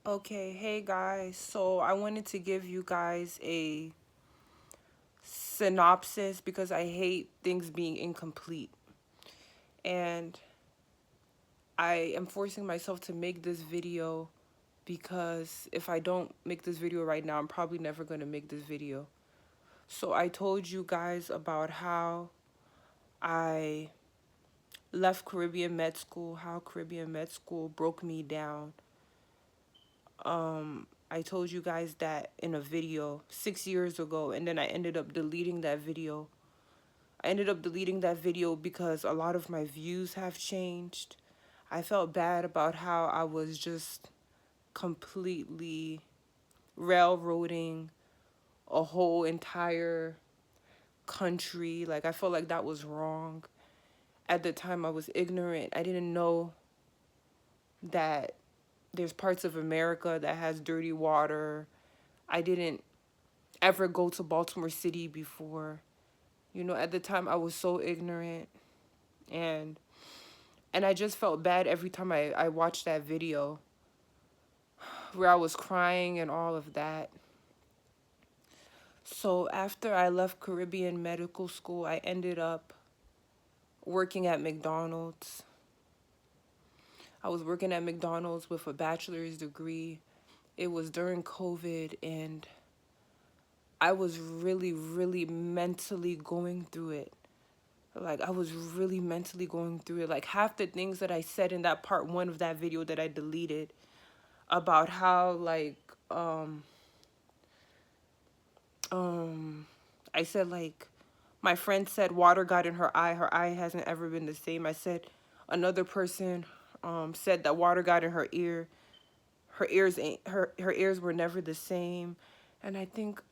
Okay, hey guys. So I wanted to give you guys a synopsis because I hate things being incomplete. And I am forcing myself to make this video because if I don't make this video right now, I'm probably never going to make this video. So I told you guys about how I left Caribbean Med School, how Caribbean Med School broke me down. I told you guys that in a video 6 years ago, and then I ended up deleting that video. I ended up deleting that video because a lot of my views have changed. I felt bad about how I was just completely railroading a whole entire country. Like, I felt like that was wrong. At the time, I was ignorant. I didn't know that there's parts of America that has dirty water. I didn't ever go to Baltimore City before. You know, at the time I was so ignorant, and I just felt bad every time I watched that video where I was crying and all of that. So after I left Caribbean Medical School, I ended up working at McDonald's. I was working at McDonald's with a bachelor's degree. It was during COVID, and I was really, really mentally going through it. Like, I was really mentally going through it. Like, half the things that I said in that part one of that video that I deleted about how, like, I said, like, my friend said water got in her eye hasn't ever been the same. I said another person said that water got in her ear. Her ears were never the same. And I think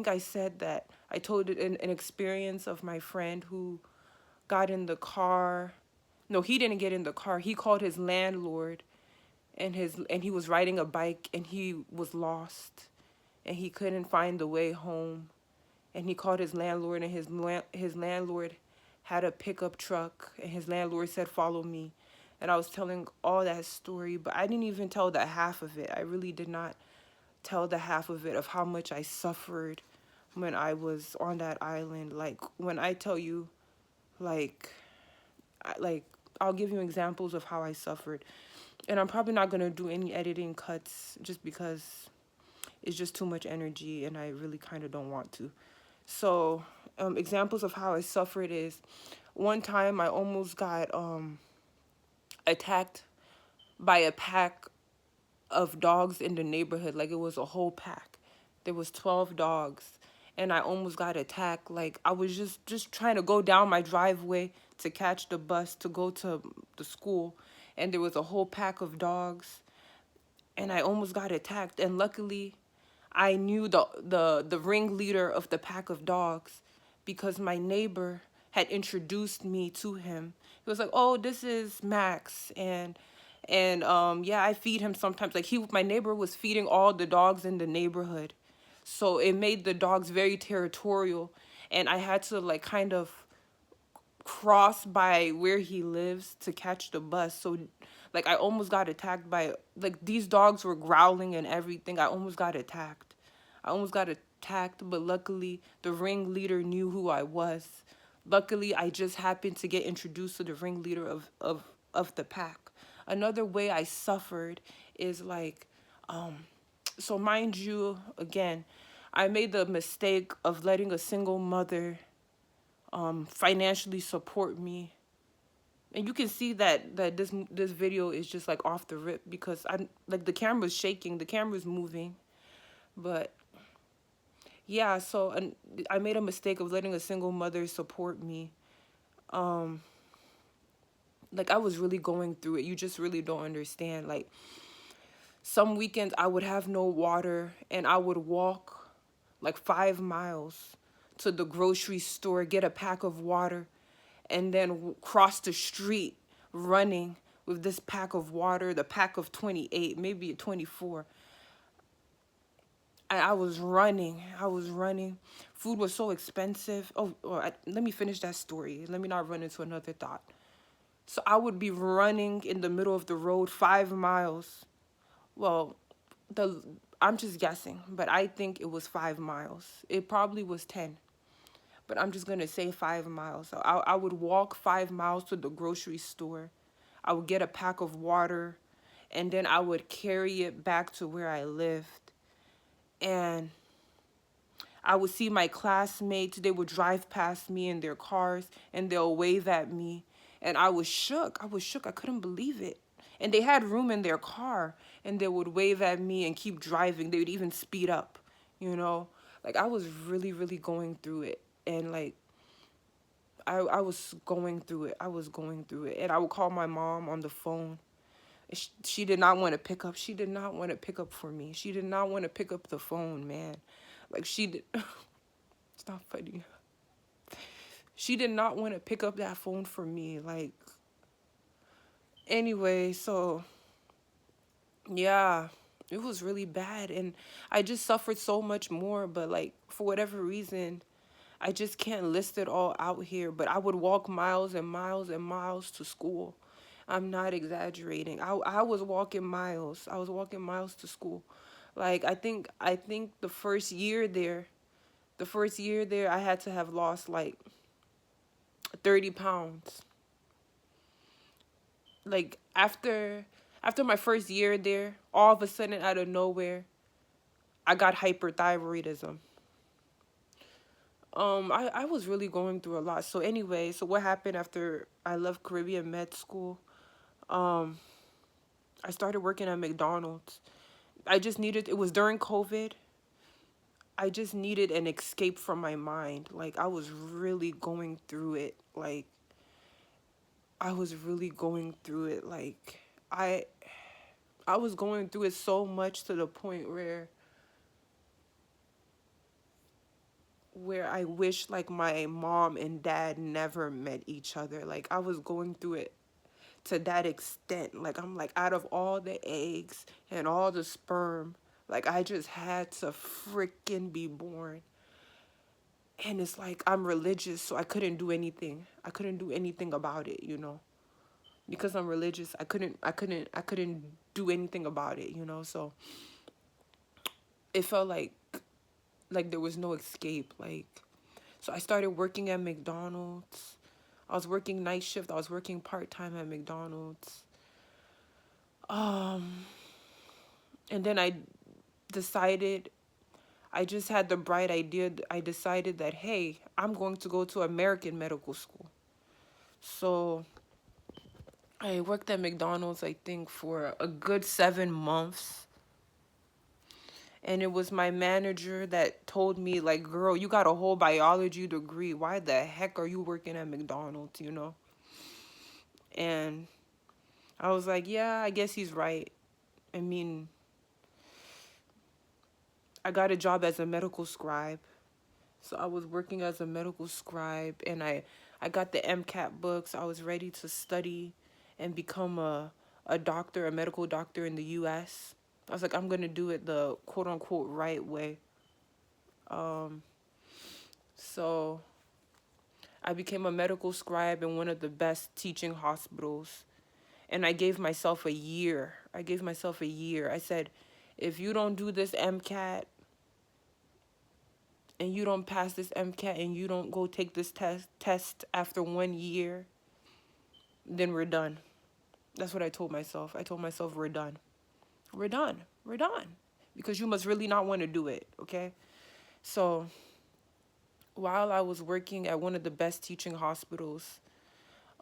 I said that I told it an experience of my friend who got in the car. No, he didn't get in the car. He called his landlord, and he was riding a bike, and he was lost, and he couldn't find the way home. And he called his landlord, and his landlord had a pickup truck, and his landlord said, "Follow me." And I was telling all that story, but I didn't even tell the half of it. I really did not tell the half of it of how much I suffered when I was on that island. Like, when I tell you, like, like, I'll give you examples of how I suffered. And I'm probably not going to do any editing cuts just because it's just too much energy and I really kind of don't want to. So, examples of how I suffered is one time I almost got attacked by a pack of dogs in the neighborhood. Like, it was a whole pack. There was 12 dogs, and I almost got attacked. Like, I was just trying to go down my driveway to catch the bus to go to the school, and there was a whole pack of dogs, and I almost got attacked. And luckily, I knew the ringleader of the pack of dogs because my neighbor had introduced me to him. He was like, "Oh, this is Max," and yeah, I feed him sometimes. Like, my neighbor was feeding all the dogs in the neighborhood, so it made the dogs very territorial, and I had to, like, kind of cross by where he lives to catch the bus. So, like, I almost got attacked by, like, these dogs were growling and everything. I almost got attacked. But luckily the ringleader knew who I was. Luckily, I just happened to get introduced to the ringleader of the pack. Another way I suffered is, like, so mind you, again, I made the mistake of letting a single mother financially support me. And you can see that this video is just, like, off the rip because I'm, like, the camera's shaking, the camera's moving. But yeah, so, and I made a mistake of letting a single mother support me. Like, I was really going through it. You just really don't understand. Like, some weekends I would have no water, and I would walk like 5 miles to the grocery store, get a pack of water, and then cross the street running with this pack of water, the pack of 28, maybe 24. And I was running. I was running. Food was so expensive. Let me finish that story. Let me not run into another thought. So I would be running in the middle of the road 5 miles Well, the I'm just guessing, but I think it was 5 miles. It probably was 10, but I'm just gonna say 5 miles. So I would walk 5 miles to the grocery store. I would get a pack of water, and then I would carry it back to where I lived. And I would see my classmates, they would drive past me in their cars and they'll wave at me. And I was shook. I was shook. I couldn't believe it. And they had room in their car and they would wave at me and keep driving. They would even speed up, you know? Like I was really, really going through it. And like I was going through it. I was going through it. And I would call my mom on the phone. She did not want to pick up. She did not want to pick up for me. She did not want to pick up the phone, man. Like she did. It's not funny. She did not want to pick up that phone for me. Like, anyway, so yeah, it was really bad. And I just suffered so much more. But, like, for whatever reason, I just can't list it all out here. But I would walk miles and miles and miles to school. I'm not exaggerating. I was walking miles. I was walking miles to school. Like, I think the first year there, I had to have lost like 30 pounds. Like after my first year there, all of a sudden out of nowhere, I got hyperthyroidism. I was really going through a lot. So anyway, so what happened after I left Caribbean med school? Um, I started working at McDonald's. It was during COVID. I just needed an escape from my mind. Like I was really going through it. Like I was really going through it. Like I I was going through it so much to the point where I wish like my mom and dad never met each other. Like I was going through it to that extent. Like I'm like out of all the eggs and all the sperm, like I just had to freaking be born. And it's like I'm religious, so I couldn't do anything. I couldn't do anything about it, you know. Because I'm religious, I couldn't do anything about it, you know. So it felt like there was no escape. Like so I started working at McDonald's. I was working night shift. I was working part-time at McDonald's. Um, and then decided, I just had the bright idea. I decided that, hey, I'm going to go to American medical school. So I worked at McDonald's, I think, for a good 7 months. And it was my manager that told me, like, girl, you got a whole biology degree. Why the heck are you working at McDonald's, you know? And I was like, yeah, I guess he's right. I mean, I got a job as a medical scribe. So I was working as a medical scribe and I got the MCAT books. I was ready to study and become a doctor, a medical doctor in the US. I was like, I'm gonna do it the quote unquote right way. Um, so I became a medical scribe in one of the best teaching hospitals. And I gave myself a year. I gave myself a year. I said, if you don't do this MCAT and you don't pass this MCAT and you don't go take this test after 1 year, then we're done. That's what I told myself. I told myself we're done. We're done. We're done. Because you must really not want to do it, okay? So while I was working at one of the best teaching hospitals,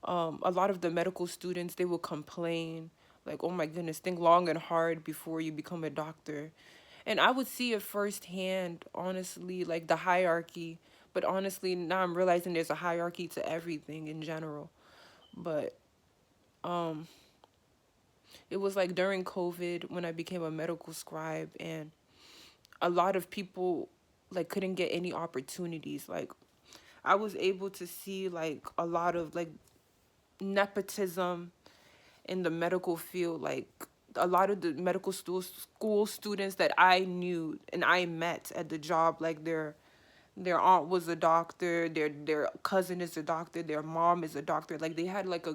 a lot of the medical students, they will complain like, oh my goodness, think long and hard before you become a doctor. And I would see it firsthand, honestly, like the hierarchy. But honestly, now I'm realizing there's a hierarchy to everything in general. But um, it was like during COVID when I became a medical scribe, and a lot of people like couldn't get any opportunities. Like I was able to see like a lot of like nepotism in the medical field. Like a lot of the school students that I knew and I met at the job, like their aunt was a doctor, their cousin is a doctor, their mom is a doctor. Like they had like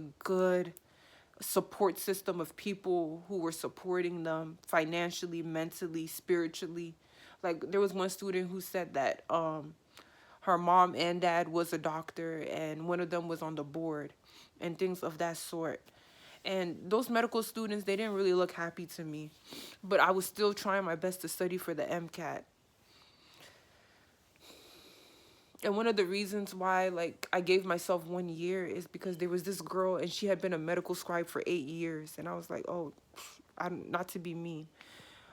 support system of people who were supporting them financially, mentally, spiritually. Like there was one student who said that her mom and dad was a doctor and one of them was on the board and things of that sort. And those medical students, they didn't really look happy to me, but I was still trying my best to study for the MCAT. And one of the reasons why like I gave myself 1 year is because there was this girl and she had been a medical scribe for 8 years, and I was like, oh, I'm not to be mean,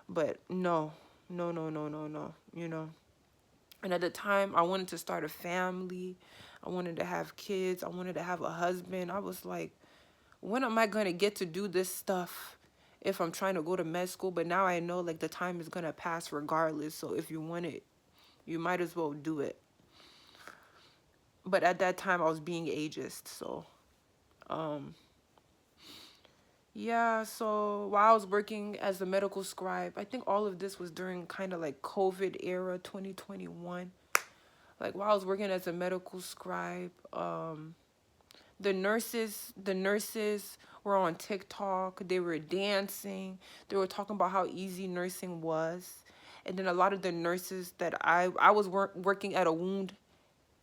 but no, no, no, no, no, no, you know. And at the time, I wanted to start a family. I wanted to have kids. I wanted to have a husband. I was like, when am I going to get to do this stuff if I'm trying to go to med school? But now I know like the time is going to pass regardless. So if you want it, you might as well do it. But at that time, I was being ageist. So, yeah. So while I was working as a medical scribe, I think all of this was during kind of like COVID era, 2021. Like while I was working as a medical scribe, the nurses were on TikTok. They were dancing. They were talking about how easy nursing was. And then a lot of the nurses that I was working at a wound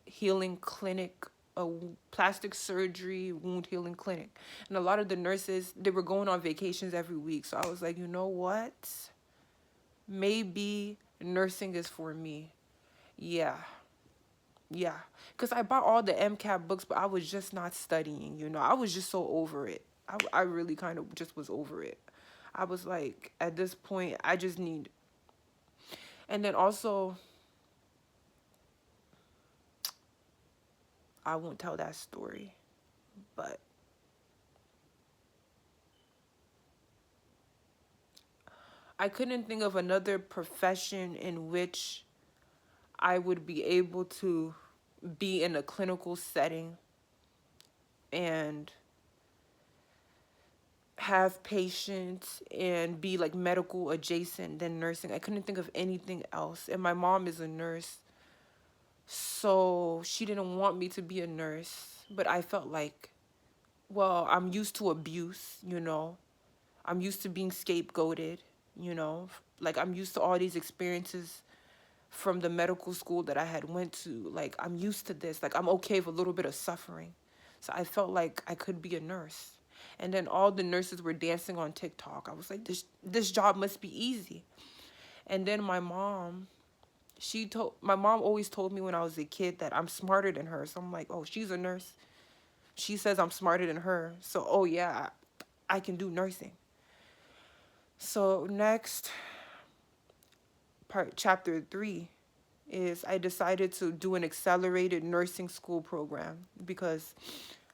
healing clinic, a plastic surgery wound healing clinic. And a lot of the nurses, they were going on vacations every week. So I was like, you know what? Maybe nursing is for me. Yeah. Yeah, because I bought all the MCAT books, but I was just not studying, you know. I was just so over it. I really kind of just was over it. I was like, at this point, I just need... And then also, I won't tell that story, but I couldn't think of another profession in which I would be able to be in a clinical setting and have patients and be like medical adjacent than nursing. I couldn't think of anything else. And my mom is a nurse, so she didn't want me to be a nurse. But I felt like, well, I'm used to abuse, you know. I'm used to being scapegoated, you know. Like I'm used to all these experiences from the medical school that I had went to. Like I'm used to this. Like I'm okay with a little bit of suffering. So I felt like I could be a nurse. And then all the nurses were dancing on TikTok. I was like, this job must be easy. And then my mom always told me when I was a kid that I'm smarter than her. So I'm like, oh, she's a nurse. She says I'm smarter than her. So, oh yeah, I can do nursing. So next part, chapter 3, is I decided to do an accelerated nursing school program because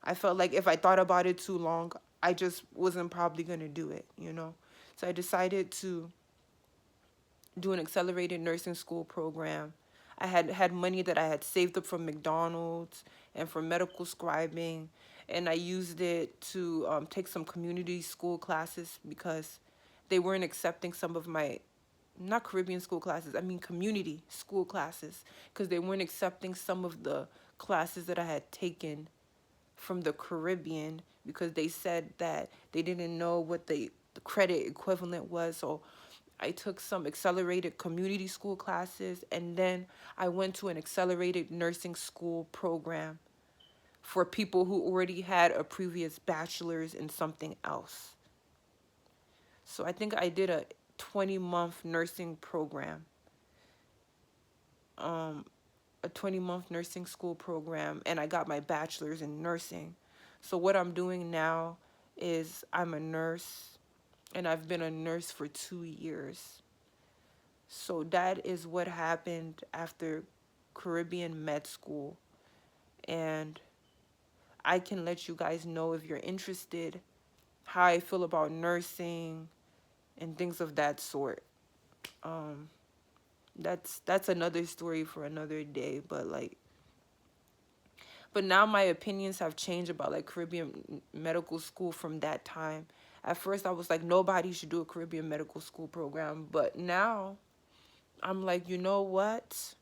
I felt like if I thought about it too long, I just wasn't probably going to do it, you know. So I decided to do an accelerated nursing school program. I had money that I had saved up from McDonald's and from medical scribing, and I used it to take some community school classes because they weren't accepting some of my, not Caribbean school classes, I mean community school classes, because they weren't accepting some of the classes that I had taken from the Caribbean because they said that they didn't know what the credit equivalent was. So I took some accelerated community school classes, and then I went to an accelerated nursing school program for people who already had a previous bachelor's in something else. So I think I did a 20-month nursing program, a 20-month nursing school program, and I got my bachelor's in nursing. So what I'm doing now is I'm a nurse, and I've been a nurse for 2 years. So that is what happened after Caribbean med school. And I can let you guys know if you're interested how I feel about nursing and things of that sort. That's another story for another day, but now my opinions have changed about like Caribbean medical school from that time. At first I was like, nobody should do a Caribbean medical school program, but now I'm like, you know what?